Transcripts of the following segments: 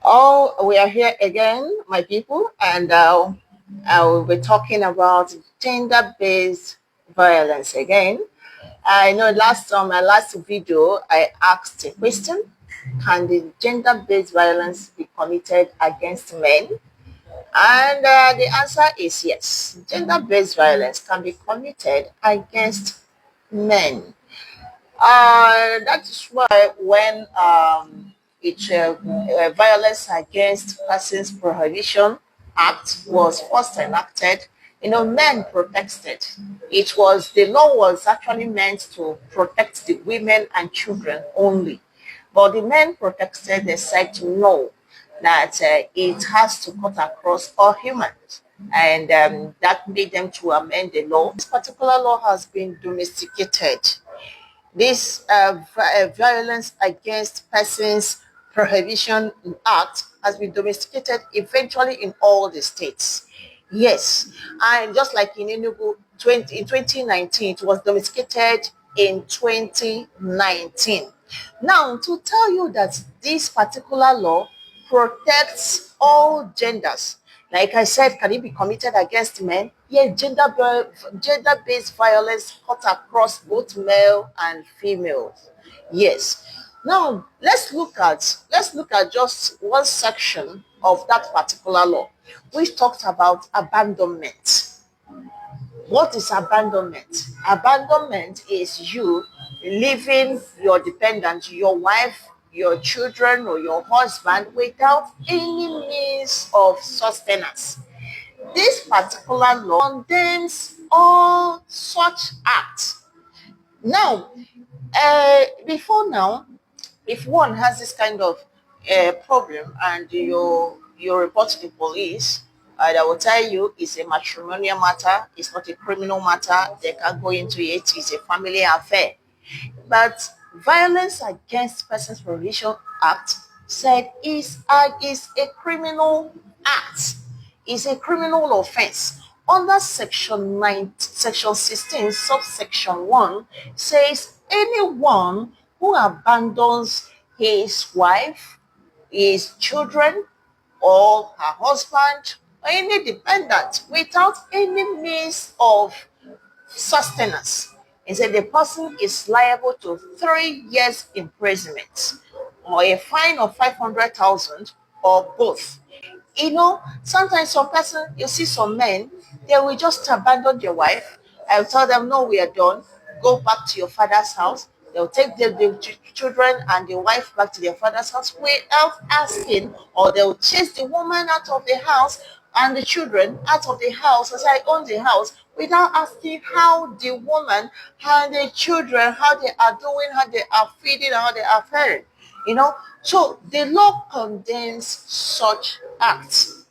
Oh, we are here again, my people, and I will be talking about gender-based violence again. I know my last video, I asked a question: can the gender-based violence be committed against men? And the answer is yes. Gender-based violence can be committed against men. That is why when Violence Against Persons Prohibition Act was first enacted, men protested. The law was actually meant to protect the women and children only. But the men protested, they said no, that it has to cut across all humans. And that made them to amend the law. This particular law has been domesticated. This Violence Against Persons Prohibition Act has been domesticated eventually in all the states. Yes, and just like in Enugu, in 2019, it was domesticated in 2019. Now, to tell you that this particular law protects all genders, like I said, can it be committed against men? Yeah, gender-based violence cut across both male and female. Yes. Now let's look at just one section of that particular law, which talks about abandonment. What is abandonment? Abandonment is you leaving your dependent, your wife, your children, or your husband without any means of sustenance. This particular law condemns all such acts. Now, before now, if one has this kind of problem and you report to the police, I will tell you it's a matrimonial matter, it's not a criminal matter, they can go into it, it's a family affair. But Violence Against Persons Prohibition Act said is a criminal act, is a criminal offense. Under section 16, subsection 1 says anyone who abandons his wife, his children, or her husband, or any dependent without any means of sustenance. He said the person is liable to 3 years imprisonment or a fine of 500,000 or both. Sometimes some person, you see some men, they will just abandon their wife. I'll tell them, no, we are done. Go back to your father's house. They'll take the children and the wife back to their father's house without asking, or they'll chase the woman out of the house and the children out of the house as I own the house without asking how the woman, how the children, how they are doing, how they are feeding, how they are faring. So the law condemns such acts.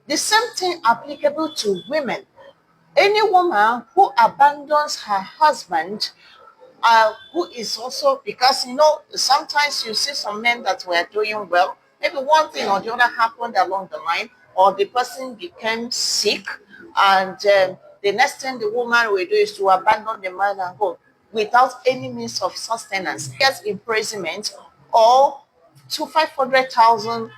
The same thing applicable to women. Any woman who abandons her husband, who is also, because sometimes you see some men that were doing well, maybe one thing or the other happened along the line, or the person became sick, and the next thing the woman will do is to abandon the man and go without any means of sustenance. Yes, imprisonment or to 500,000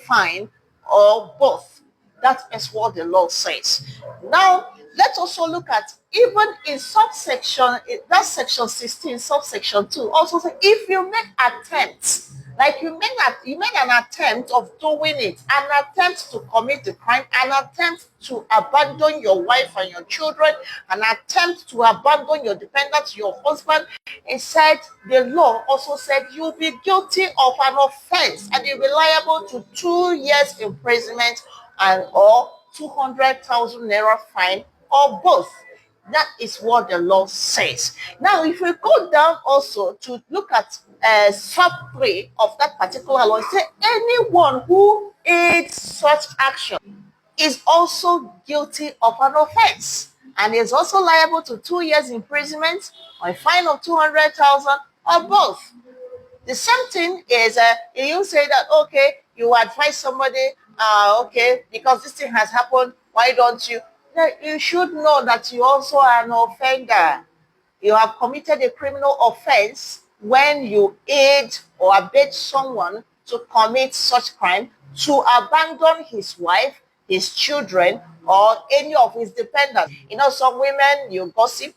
fine or both. That is what the law says. Now, let's also look at even in subsection, that section 16, subsection 2, also say if you make attempts, like you made an attempt of doing it, an attempt to commit the crime, an attempt to abandon your wife and your children, an attempt to abandon your dependent, your husband, it said the law also said you'll be guilty of an offense and you'll be liable to 2 years imprisonment and or 200,000 naira fine or both. That is what the law says. Now, if we go down also to look at sub 3 of that particular law, it says anyone who aids such action is also guilty of an offense and is also liable to 2 years imprisonment or a fine of 200,000 or both. The same thing is, you say that, okay, you advise somebody, okay, because this thing has happened, why don't you? You should know that you also are an offender. You have committed a criminal offense when you aid or abet someone to commit such crime, to abandon his wife, his children, or any of his dependents. You know, some women, you gossip,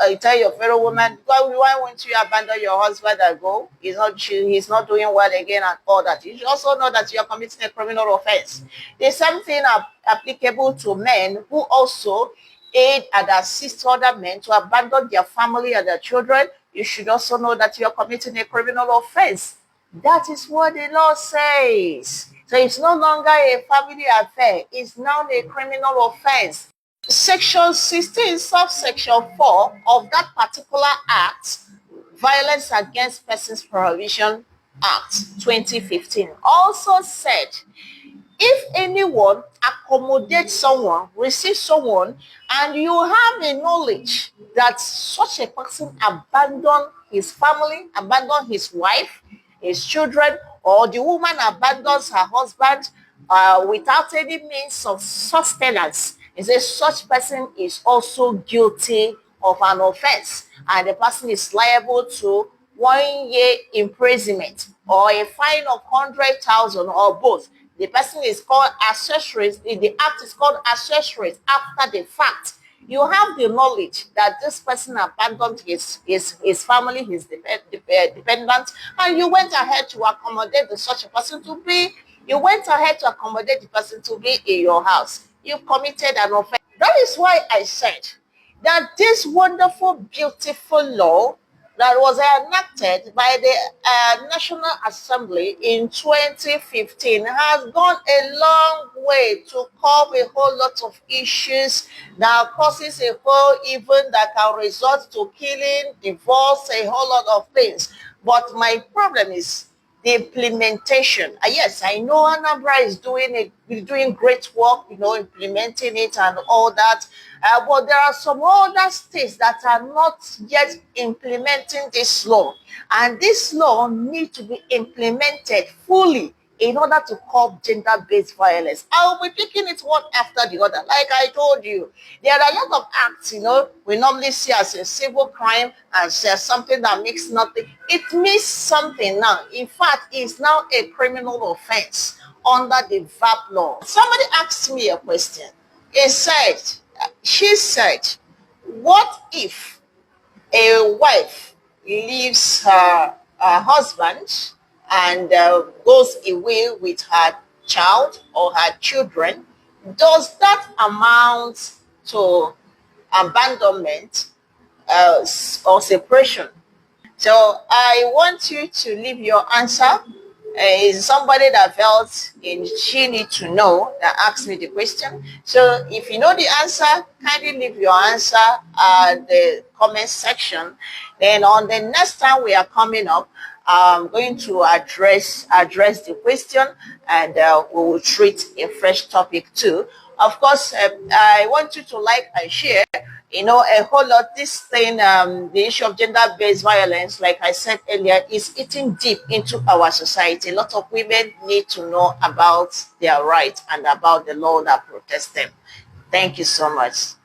you tell your fellow woman, why won't you abandon your husband and go? He's not doing well again and all that. You should also know that you are committing a criminal offense. There's something applicable to men who also aid and assist other men to abandon their family and their children. You should also know that you are committing a criminal offense. That is what the law says. So it's no longer a family affair. It's now a criminal offense. Section 16, subsection 4 of that particular act, Violence Against Persons Prohibition Act 2015, also said if anyone accommodates someone, receives someone, and you have a knowledge that such a person abandoned his family, abandoned his wife, his children, or the woman abandons her husband without any means of sustenance, it says such person is also guilty of an offense, and the person is liable to 1 year imprisonment or a fine of 100,000 or both. The person is called accessories. The act is called accessories after the fact. You have the knowledge that this person abandoned his family, his dependents, and you went ahead to accommodate such a person to be. You went ahead to accommodate the person to be in your house. You committed an offense. That is why I said that this wonderful, beautiful law that was enacted by the National Assembly in 2015 has gone a long way to curb a whole lot of issues that causes a whole event that can result to killing, divorce, a whole lot of things. But my problem is the implementation. Yes, I know Anambra is doing great work, implementing it and all that. But there are some other states that are not yet implementing this law, and this law needs to be implemented fully in order to curb gender-based violence. I'll be picking it one after the other. Like I told you, there are a lot of acts, we normally see as a civil crime, as something that makes nothing. It means something now. In fact, it's now a criminal offense under the VAP law. Somebody asked me a question. She said, what if a wife leaves her husband and goes away with her child or her children? Does that amount to abandonment or separation? So I want you to leave your answer. Is somebody that felt she need to know that asked me the question. So if you know the answer, kindly leave your answer at the comment section. Then on the next time we are coming up, I'm going to address the question, and we will treat a fresh topic too. Of course, I want you to like and share. A whole lot, this thing, the issue of gender-based violence, like I said earlier, is eating deep into our society. A lot of women need to know about their rights and about the law that protects them. Thank you so much.